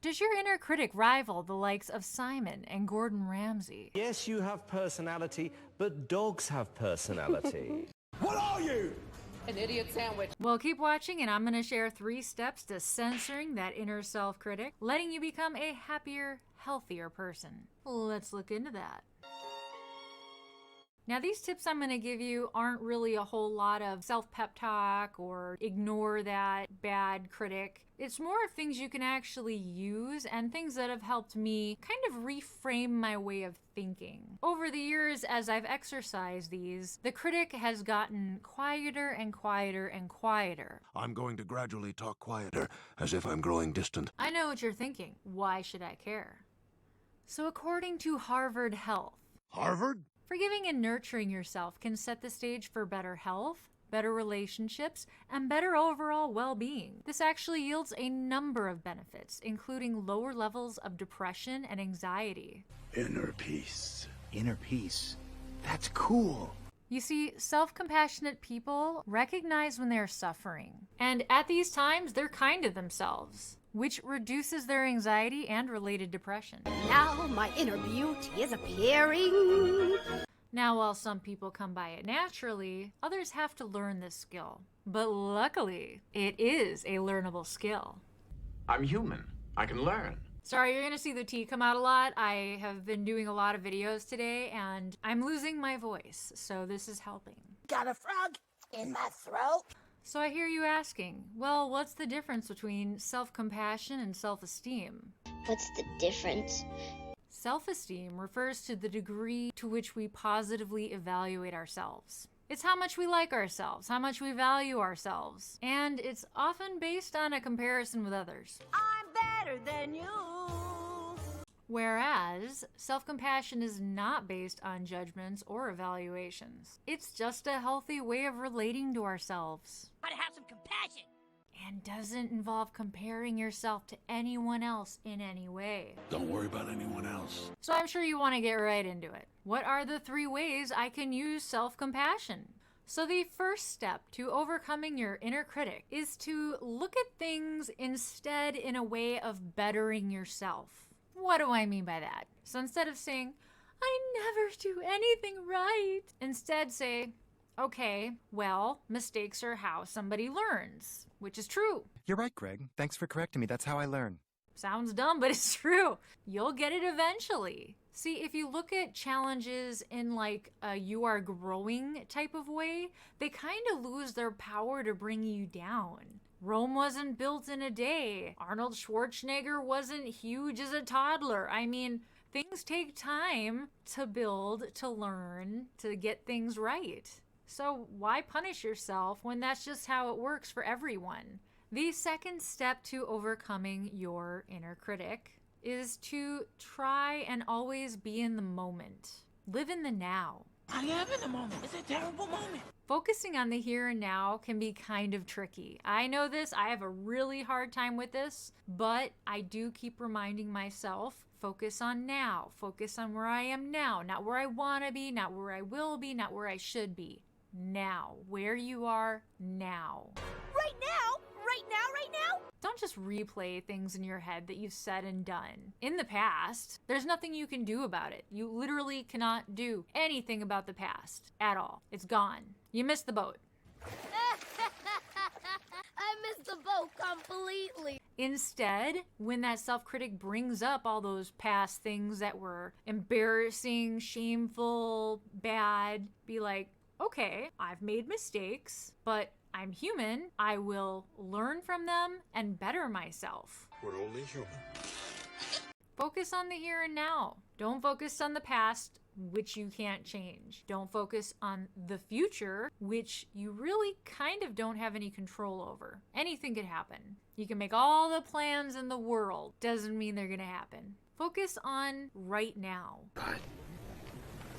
Does your inner critic rival the likes of Simon and Gordon Ramsay? Yes, you have personality, but dogs have personality. What are you? An idiot sandwich. Well, keep watching, and I'm going to share 3 steps to censoring that inner self-critic, letting you become a happier, healthier person. Let's look into that. Now, these tips I'm going to give you aren't really a whole lot of self-pep talk or ignore that bad critic. It's more of things you can actually use and things that have helped me kind of reframe my way of thinking. Over the years, as I've exercised these, the critic has gotten quieter and quieter and quieter. I'm going to gradually talk quieter, as if I'm growing distant. I know what you're thinking. Why should I care? So according to Harvard Health, Harvard? forgiving and nurturing yourself can set the stage for better health, better relationships, and better overall well-being. This actually yields a number of benefits, including lower levels of depression and anxiety. Inner peace. Inner peace. That's cool. You see, self-compassionate people recognize when they're suffering, and at these times, they're kind to themselves, which reduces their anxiety and related depression. Now my inner beauty is appearing. Now, while some people come by it naturally, others have to learn this skill. But luckily, it is a learnable skill. I'm human. I can learn. Sorry, you're gonna see the T come out a lot. I have been doing a lot of videos today, and I'm losing my voice, so this is helping. Got a frog in my throat. So I hear you asking, well, what's the difference between self-compassion and self-esteem? What's the difference? Self-esteem refers to the degree to which we positively evaluate ourselves. It's how much we like ourselves, how much we value ourselves, and it's often based on a comparison with others. I'm better than you. Whereas self-compassion is not based on judgments or evaluations. It's just a healthy way of relating to ourselves. Gotta have some compassion. And doesn't involve comparing yourself to anyone else in any way. Don't worry about anyone else. So I'm sure you want to get right into it. What are the 3 ways I can use self-compassion? So the first step to overcoming your inner critic is to look at things instead in a way of bettering yourself. What do I mean by that? So instead of saying, I never do anything right, instead say, okay, well, mistakes are how somebody learns, which is true. You're right, Greg. Thanks for correcting me. That's how I learn. Sounds dumb, but it's true. You'll get it eventually. See, if you look at challenges in like a you are growing type of way, they kind of lose their power to bring you down. Rome wasn't built in a day. Arnold Schwarzenegger wasn't huge as a toddler. I mean, things take time to build, to learn, to get things right. So why punish yourself when that's just how it works for everyone? The second step to overcoming your inner critic is to try and always be in the moment. Live in the now. I am in the moment. It's a terrible moment. Focusing on the here and now can be kind of tricky. I know this. I have a really hard time with this, but I do keep reminding myself, focus on now. Focus on where I am now, not where I want to be, not where I will be, not where I should be. Now, where you are now. Right now? Right now? Right now? Don't just replay things in your head that you've said and done. In the past, there's nothing you can do about it. You literally cannot do anything about the past at all. It's gone. You missed the boat. I missed the boat completely. Instead, when that self-critic brings up all those past things that were embarrassing, shameful, bad, be like, okay, I've made mistakes, but I'm human. I will learn from them and better myself. We're only human. Focus on the here and now. Don't focus on the past, which you can't change. Don't focus on the future, which you really kind of don't have any control over. Anything could happen. You can make all the plans in the world. Doesn't mean they're gonna happen. Focus on right now. But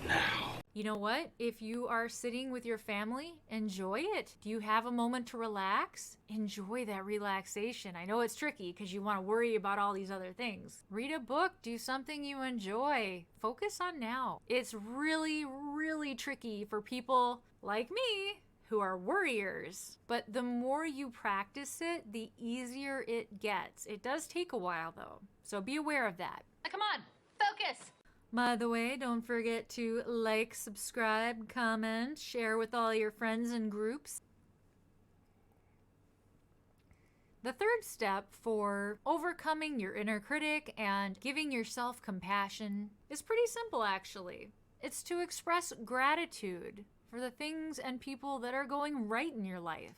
now. You know what? If you are sitting with your family, enjoy it. Do you have a moment to relax? Enjoy that relaxation. I know it's tricky because you want to worry about all these other things. Read a book, do something you enjoy. Focus on now. It's really, really tricky for people like me who are worriers, but the more you practice it, the easier it gets. It does take a while though, so be aware of that. Come on, focus. By the way, don't forget to like, subscribe, comment, share with all your friends and groups. The third step for overcoming your inner critic and giving yourself compassion is pretty simple actually. It's to express gratitude for the things and people that are going right in your life.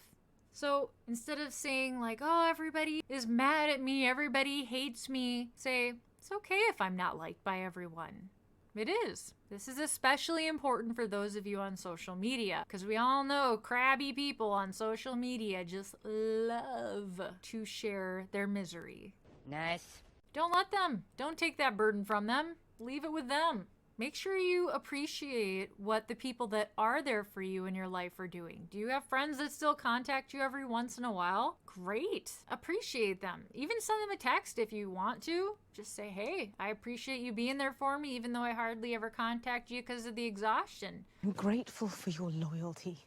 So instead of saying like, oh, everybody is mad at me, everybody hates me, say, it's okay if I'm not liked by everyone. It is. This is especially important for those of you on social media, because we all know crabby people on social media just love to share their misery. Nice. Don't let them. Don't take that burden from them. Leave it with them. Make sure you appreciate what the people that are there for you in your life are doing. Do you have friends that still contact you every once in a while? Great. Appreciate them. Even send them a text if you want to. Just say, hey, I appreciate you being there for me even though I hardly ever contact you because of the exhaustion. I'm grateful for your loyalty.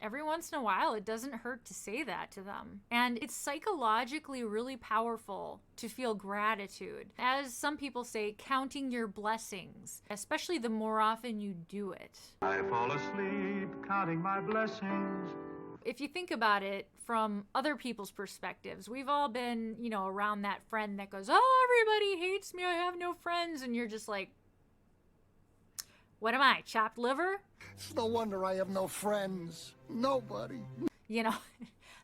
Every once in a while, it doesn't hurt to say that to them. And it's psychologically really powerful to feel gratitude. As some people say, counting your blessings, especially the more often you do it. I fall asleep counting my blessings. If you think about it from other people's perspectives, we've all been, around that friend that goes, oh, everybody hates me, I have no friends. And you're just like, what am I, chopped liver? It's no wonder I have no friends. Nobody.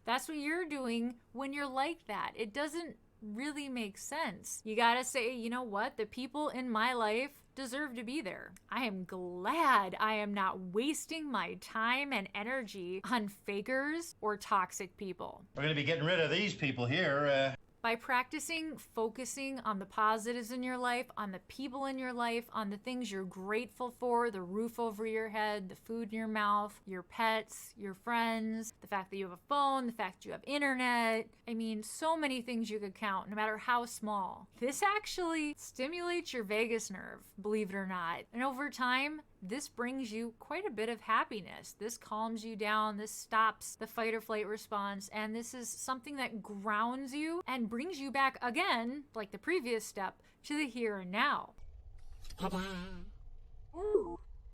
That's what you're doing when you're like that. It doesn't really make sense. You gotta say, you know what? The people in my life deserve to be there. I am glad I am not wasting my time and energy on fakers or toxic people. We're going to be getting rid of these people here. By practicing focusing on the positives in your life, on the people in your life, on the things you're grateful for, the roof over your head, the food in your mouth, your pets, your friends, the fact that you have a phone, the fact that you have internet. I mean, so many things you could count, no matter how small. This actually stimulates your vagus nerve, believe it or not. And over time, this brings you quite a bit of happiness. This calms you down, this stops the fight or flight response, and this is something that grounds you and brings you back again, like the previous step, to the here and now.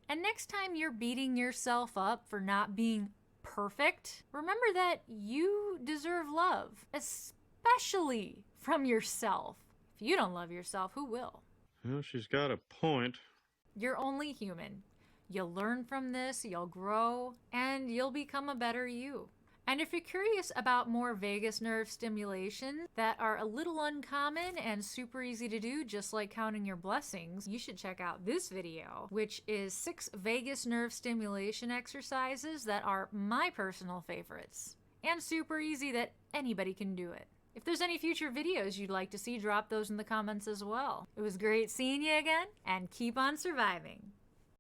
And next time you're beating yourself up for not being perfect, remember that you deserve love, especially from yourself. If you don't love yourself, who will? Well, she's got a point. You're only human. You'll learn from this, you'll grow, and you'll become a better you. And if you're curious about more vagus nerve stimulation that are a little uncommon and super easy to do, just like counting your blessings, you should check out this video, which is 6 vagus nerve stimulation exercises that are my personal favorites. And super easy that anybody can do it. If there's any future videos you'd like to see, drop those in the comments as well. It was great seeing you again, and keep on surviving.